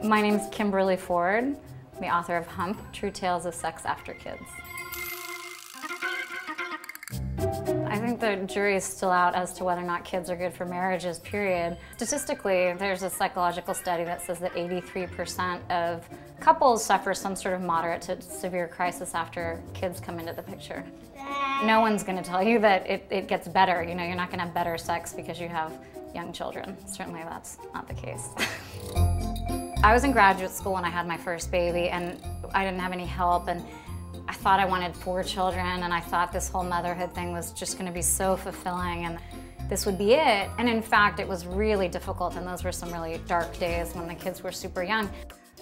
My name's Kimberly Ford, I'm the author of Hump, True Tales of Sex After Kids. I think the jury is still out as to whether or not kids are good for marriages, period. Statistically, there's a psychological study that says that 83% of couples suffer some sort of moderate to severe crisis after kids come into the picture. No one's going to tell you that it gets better. You know, you're not going to have better sex because you have young children. Certainly that's not the case. I was in graduate school when I had my first baby, and I didn't have any help, and I thought I wanted 4 children, and I thought this whole motherhood thing was just going to be so fulfilling, and this would be it. And in fact, it was really difficult, and those were some really dark days when the kids were super young.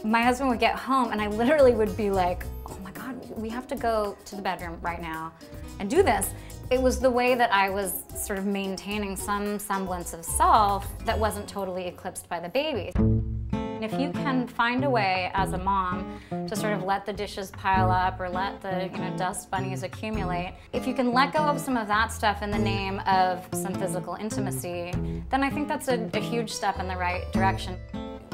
My husband would get home, and I literally would be like, oh my God, we have to go to the bedroom right now and do this. It was the way that I was sort of maintaining some semblance of self that wasn't totally eclipsed by the baby. And if you can find a way as a mom to sort of let the dishes pile up or let the dust bunnies accumulate, if you can let go of some of that stuff in the name of some physical intimacy, then I think that's a huge step in the right direction.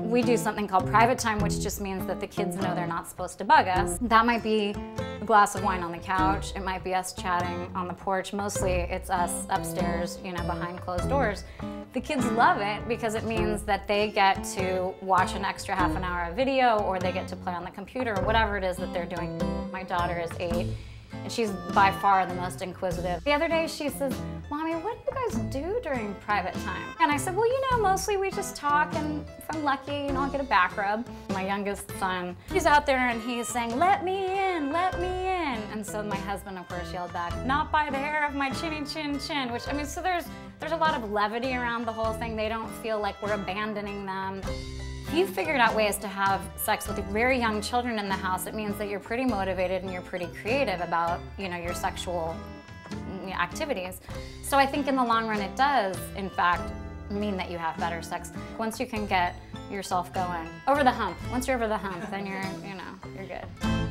We do something called private time, which just means that the kids know they're not supposed to bug us. That might be a glass of wine on the couch. It might be us chatting on the porch. Mostly it's us upstairs, behind closed doors. The kids love it because it means that they get to watch an extra half an hour of video, or they get to play on the computer, or whatever it is that they're doing. My daughter is 8. And she's by far the most inquisitive. The other day she says, Mommy, what do you guys do during private time? And I said, well, mostly we just talk, and if I'm lucky, I'll get a back rub. My youngest son, he's out there and he's saying, let me in, let me in. And so my husband, of course, yelled back, not by the hair of my chinny chin chin, which, so there's a lot of levity around the whole thing. They don't feel like we're abandoning them. If you've figured out ways to have sex with very young children in the house, it means that you're pretty motivated and you're pretty creative about, your sexual activities. So I think in the long run it does, in fact, mean that you have better sex. Once you can get yourself going over the hump, once you're over the hump, then you're good.